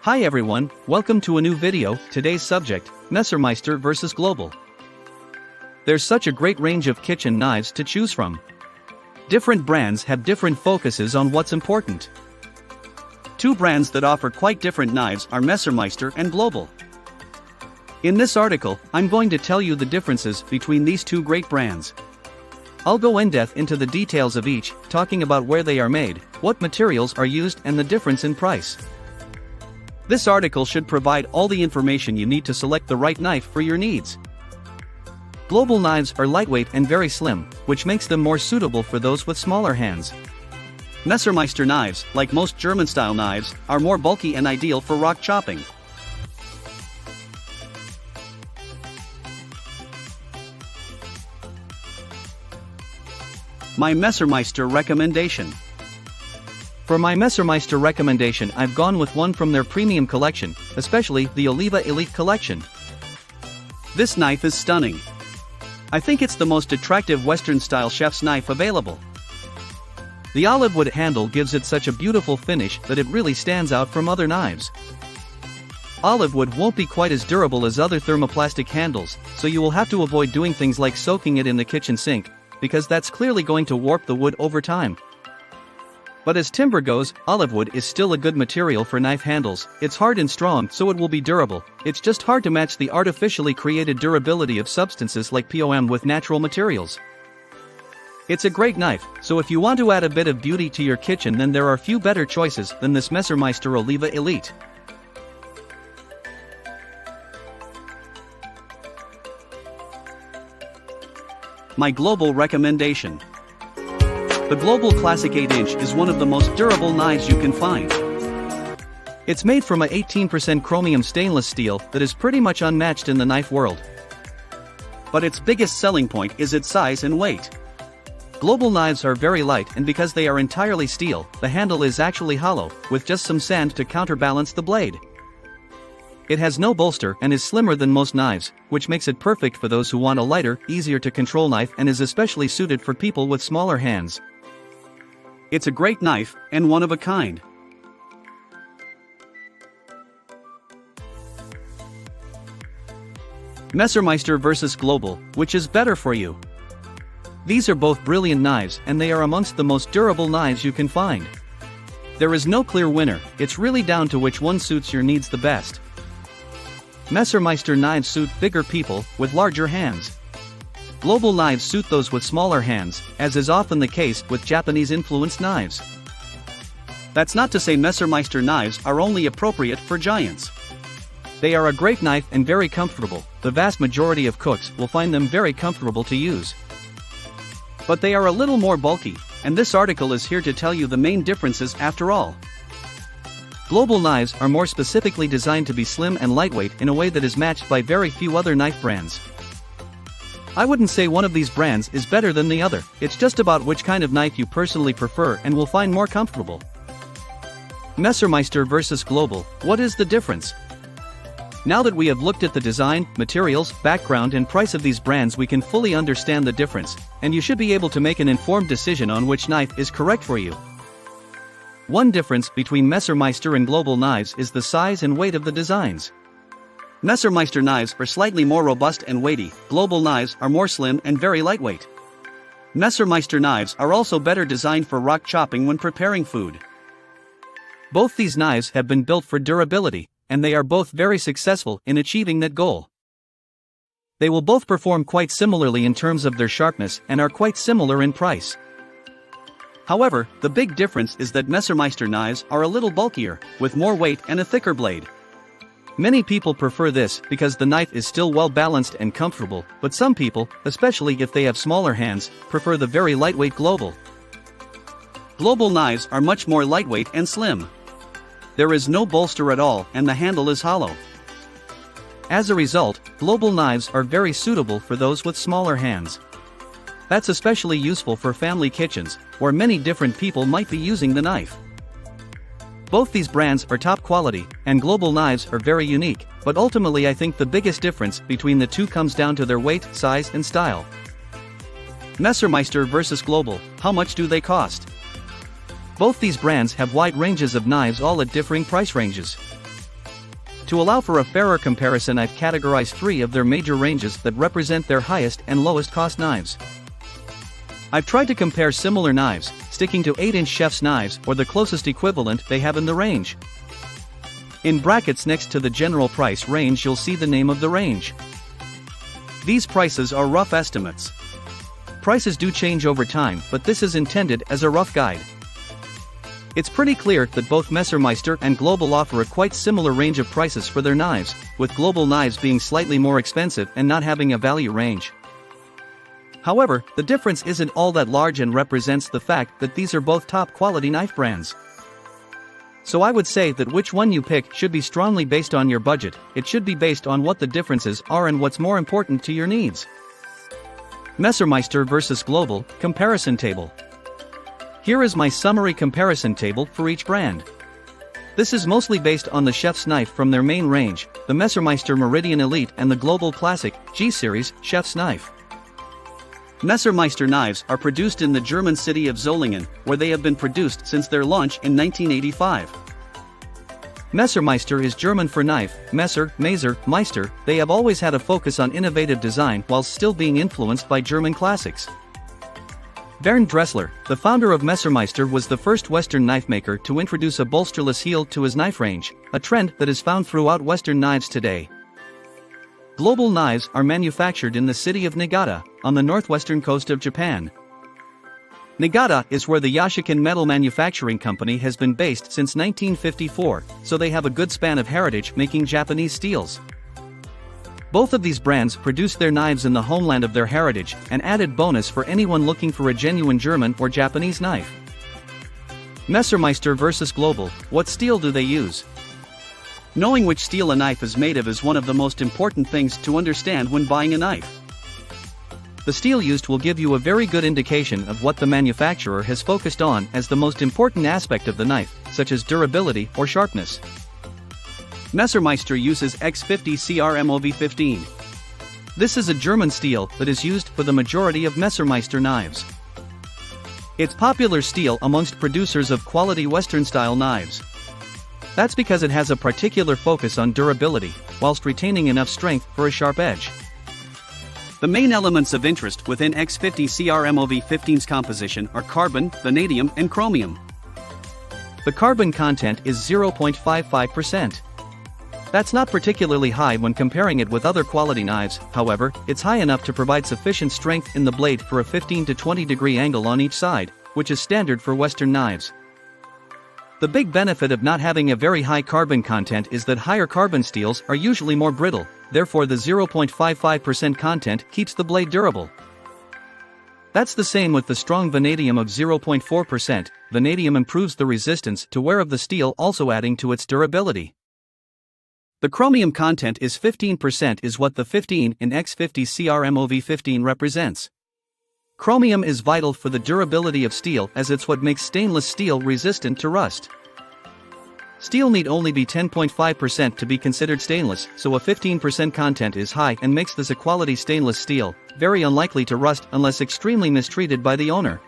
Hi everyone, welcome to a new video. Today's subject, Messermeister versus Global. There's such a great range of kitchen knives to choose from. Different brands have different focuses on what's important. Two brands that offer quite different knives are Messermeister and Global. In this article, I'm going to tell you the differences between these two great brands. I'll go in-depth into the details of each, talking about where they are made, what materials are used and the difference in price. This article should provide all the information you need to select the right knife for your needs. Global knives are lightweight and very slim, which makes them more suitable for those with smaller hands. Messermeister knives, like most German-style knives, are more bulky and ideal for rock chopping. My Messermeister recommendation. For my Messermeister recommendation, I've gone with one from their premium collection, especially the Oliva Elite collection. This knife is stunning. I think it's the most attractive Western-style chef's knife available. The olive wood handle gives it such a beautiful finish that it really stands out from other knives. Olive wood won't be quite as durable as other thermoplastic handles, so you will have to avoid doing things like soaking it in the kitchen sink, because that's clearly going to warp the wood over time. But as timber goes, olive wood is still a good material for knife handles. It's hard and strong, so it will be durable. It's just hard to match the artificially created durability of substances like POM with natural materials. It's a great knife, so if you want to add a bit of beauty to your kitchen, then there are few better choices than this Messermeister Oliva Elite. My Global recommendation. The Global Classic 8-inch is one of the most durable knives you can find. It's made from a 18% chromium stainless steel that is pretty much unmatched in the knife world. But its biggest selling point is its size and weight. Global knives are very light, and because they are entirely steel, the handle is actually hollow, with just some sand to counterbalance the blade. It has no bolster and is slimmer than most knives, which makes it perfect for those who want a lighter, easier to control knife, and is especially suited for people with smaller hands. It's a great knife, and one of a kind. Messermeister versus Global, which is better for you? These are both brilliant knives, and they are amongst the most durable knives you can find. There is no clear winner, it's really down to which one suits your needs the best. Messermeister knives suit bigger people with larger hands. Global knives suit those with smaller hands, as is often the case with Japanese-influenced knives. That's not to say Messermeister knives are only appropriate for giants. They are a great knife and very comfortable. The vast majority of cooks will find them very comfortable to use. But they are a little more bulky, and this article is here to tell you the main differences after all. Global knives are more specifically designed to be slim and lightweight in a way that is matched by very few other knife brands. I wouldn't say one of these brands is better than the other, it's just about which kind of knife you personally prefer and will find more comfortable. Messermeister versus Global, what is the difference? Now that we have looked at the design, materials, background and price of these brands, we can fully understand the difference, and you should be able to make an informed decision on which knife is correct for you. One difference between Messermeister and Global knives is the size and weight of the designs. Messermeister knives are slightly more robust and weighty, Global knives are more slim and very lightweight. Messermeister knives are also better designed for rock chopping when preparing food. Both these knives have been built for durability, and they are both very successful in achieving that goal. They will both perform quite similarly in terms of their sharpness and are quite similar in price. However, the big difference is that Messermeister knives are a little bulkier, with more weight and a thicker blade. Many people prefer this because the knife is still well balanced and comfortable, but some people, especially if they have smaller hands, prefer the very lightweight Global. Global knives are much more lightweight and slim. There is no bolster at all and the handle is hollow. As a result, Global knives are very suitable for those with smaller hands. That's especially useful for family kitchens, where many different people might be using the knife. Both these brands are top quality, and Global knives are very unique, but ultimately I think the biggest difference between the two comes down to their weight, size and style. Messermeister versus Global, how much do they cost? Both these brands have wide ranges of knives, all at differing price ranges. To allow for a fairer comparison, I've categorized 3 of their major ranges that represent their highest and lowest cost knives. I've tried to compare similar knives, sticking to 8-inch chef's knives or the closest equivalent they have in the range. In brackets next to the general price range you'll see the name of the range. These prices are rough estimates. Prices do change over time, but this is intended as a rough guide. It's pretty clear that both Messermeister and Global offer a quite similar range of prices for their knives, with Global knives being slightly more expensive and not having a value range. However, the difference isn't all that large and represents the fact that these are both top quality knife brands. So I would say that which one you pick should be strongly based on your budget. It should be based on what the differences are and what's more important to your needs. Messermeister versus Global Comparison Table. Here is my summary comparison table for each brand. This is mostly based on the chef's knife from their main range, the Messermeister Meridian Elite and the Global Classic G-Series chef's knife. Messermeister knives are produced in the German city of Solingen, where they have been produced since their launch in 1985. Messermeister is German for knife, Messer, Maser, Meister. They have always had a focus on innovative design while still being influenced by German classics. Bernd Dressler, the founder of Messermeister, was the first Western knife maker to introduce a bolsterless heel to his knife range, a trend that is found throughout Western knives today. Global knives are manufactured in the city of Niigata, on the northwestern coast of Japan. Niigata is where the Yashikin Metal Manufacturing Company has been based since 1954, so they have a good span of heritage making Japanese steels. Both of these brands produce their knives in the homeland of their heritage, an added bonus for anyone looking for a genuine German or Japanese knife. Messermeister versus Global, what steel do they use? Knowing which steel a knife is made of is one of the most important things to understand when buying a knife. The steel used will give you a very good indication of what the manufacturer has focused on as the most important aspect of the knife, such as durability or sharpness. Messermeister uses X50 CRMOV15. This is a German steel that is used for the majority of Messermeister knives. It's popular steel amongst producers of quality Western-style knives. That's because it has a particular focus on durability, whilst retaining enough strength for a sharp edge. The main elements of interest within X50 CRMOV15's composition are carbon, vanadium, and chromium. The carbon content is 0.55%. That's not particularly high when comparing it with other quality knives, however, it's high enough to provide sufficient strength in the blade for a 15 to 20 degree angle on each side, which is standard for Western knives. The big benefit of not having a very high carbon content is that higher carbon steels are usually more brittle, therefore the 0.55% content keeps the blade durable. That's the same with the strong vanadium of 0.4%. Vanadium improves the resistance to wear of the steel, also adding to its durability. The chromium content is 15% is what the 15 in X50 CRMOV15 represents. Chromium is vital for the durability of steel as it's what makes stainless steel resistant to rust. Steel need only be 10.5% to be considered stainless, so a 15% content is high and makes this a quality stainless steel, very unlikely to rust unless extremely mistreated by the owner.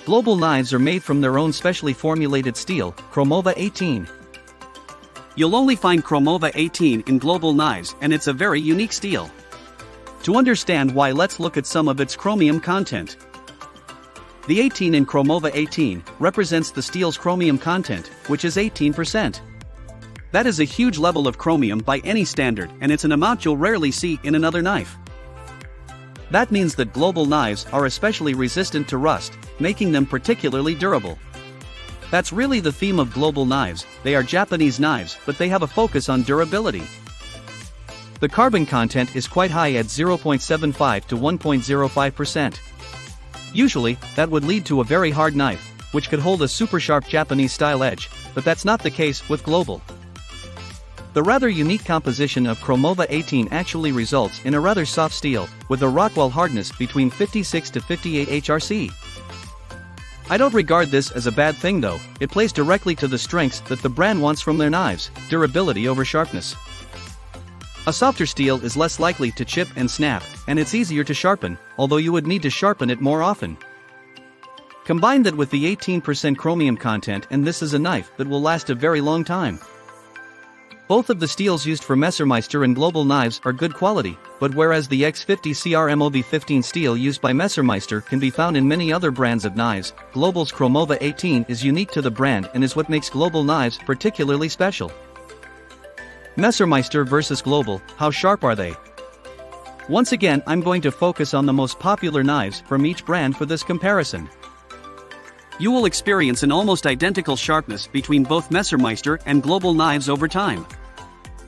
Global knives are made from their own specially formulated steel, Chromova 18. You'll only find Chromova 18 in Global knives, and it's a very unique steel. To understand why, let's look at some of its chromium content. The 18 in Chromova 18 represents the steel's chromium content, which is 18%. That is a huge level of chromium by any standard, and it's an amount you'll rarely see in another knife. That means that Global knives are especially resistant to rust, making them particularly durable. That's really the theme of Global knives. They are Japanese knives, but they have a focus on durability. The carbon content is quite high at 0.75 to 1.05%. Usually, that would lead to a very hard knife, which could hold a super sharp Japanese style edge, but that's not the case with Global. The rather unique composition of Chromova 18 actually results in a rather soft steel, with a Rockwell hardness between 56 to 58 HRC. I don't regard this as a bad thing though. It plays directly to the strengths that the brand wants from their knives, durability over sharpness. A softer steel is less likely to chip and snap, and it's easier to sharpen, although you would need to sharpen it more often. Combine that with the 18% chromium content and this is a knife that will last a very long time. Both of the steels used for Messermeister and Global knives are good quality, but whereas the X50 CRMOV15 steel used by Messermeister can be found in many other brands of knives, Global's Chromova 18 is unique to the brand and is what makes Global knives particularly special. Messermeister versus Global, how sharp are they? Once again, I'm going to focus on the most popular knives from each brand for this comparison. You will experience an almost identical sharpness between both Messermeister and Global knives over time.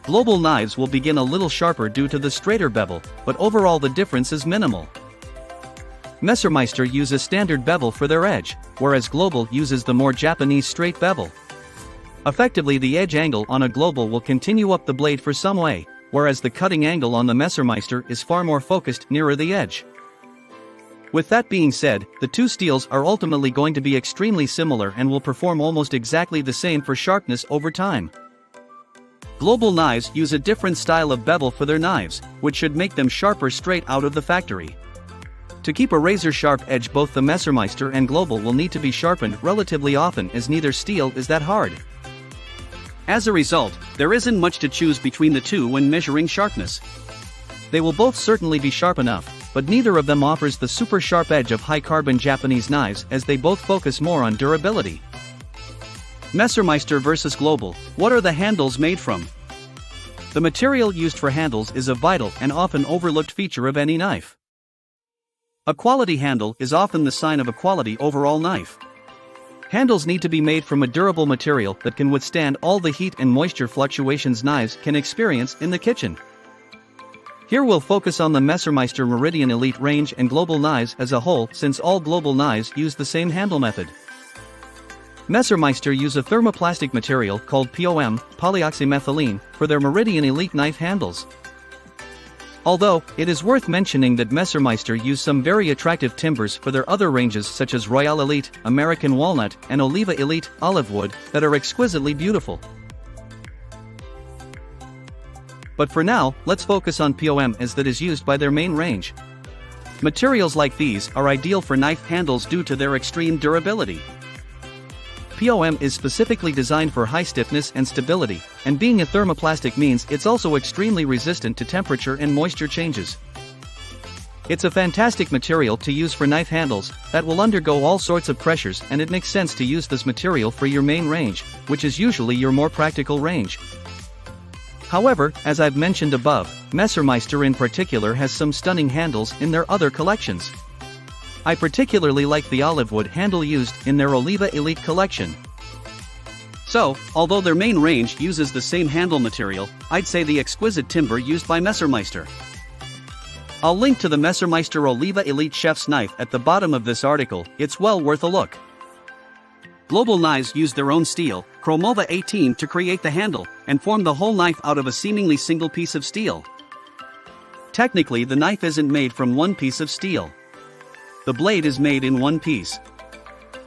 Global knives will begin a little sharper due to the straighter bevel, but overall the difference is minimal. Messermeister uses standard bevel for their edge, whereas Global uses the more Japanese straight bevel. Effectively, the edge angle on a Global will continue up the blade for some way, whereas the cutting angle on the Messermeister is far more focused nearer the edge. With that being said, the two steels are ultimately going to be extremely similar and will perform almost exactly the same for sharpness over time. Global knives use a different style of bevel for their knives, which should make them sharper straight out of the factory. To keep a razor-sharp edge, both the Messermeister and Global will need to be sharpened relatively often, as neither steel is that hard. As a result, there isn't much to choose between the two when measuring sharpness. They will both certainly be sharp enough, but neither of them offers the super sharp edge of high-carbon Japanese knives, as they both focus more on durability. Messermeister versus Global, what are the handles made from? The material used for handles is a vital and often overlooked feature of any knife. A quality handle is often the sign of a quality overall knife. Handles need to be made from a durable material that can withstand all the heat and moisture fluctuations knives can experience in the kitchen. Here we'll focus on the Messermeister Meridian Elite range and Global knives as a whole, since all Global knives use the same handle method. Messermeister use a thermoplastic material called POM, polyoxymethylene, for their Meridian Elite knife handles. Although, it is worth mentioning that Messermeister use some very attractive timbers for their other ranges such as Royale Elite, American Walnut, and Oliva Elite, Olive Wood, that are exquisitely beautiful. But for now, let's focus on POM, as that is used by their main range. Materials like these are ideal for knife handles due to their extreme durability. POM is specifically designed for high stiffness and stability, and being a thermoplastic means it's also extremely resistant to temperature and moisture changes. It's a fantastic material to use for knife handles that will undergo all sorts of pressures, and it makes sense to use this material for your main range, which is usually your more practical range. However, as I've mentioned above, Messermeister in particular has some stunning handles in their other collections. I particularly like the olive wood handle used in their Oliva Elite collection. So, although their main range uses the same handle material, I'd say the exquisite timber used by Messermeister. I'll link to the Messermeister Oliva Elite Chef's Knife at the bottom of this article, it's well worth a look. Global knives use their own steel, Chromova 18, to create the handle, and form the whole knife out of a seemingly single piece of steel. Technically, the knife isn't made from one piece of steel. The blade is made in one piece.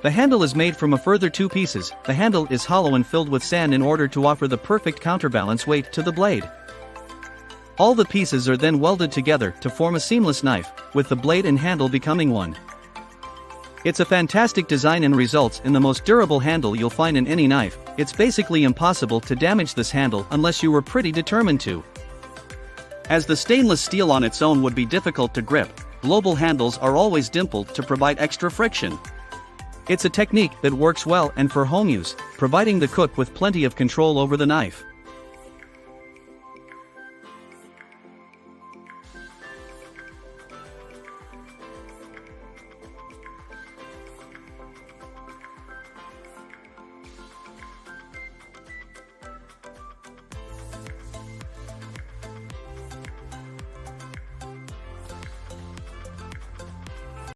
The handle is made from a further two pieces. The handle is hollow and filled with sand in order to offer the perfect counterbalance weight to the blade. All the pieces are then welded together to form a seamless knife, with the blade and handle becoming one. It's a fantastic design and results in the most durable handle you'll find in any knife. It's basically impossible to damage this handle unless you were pretty determined to. As the stainless steel on its own would be difficult to grip, Global handles are always dimpled to provide extra friction. It's a technique that works well and for home use, providing the cook with plenty of control over the knife.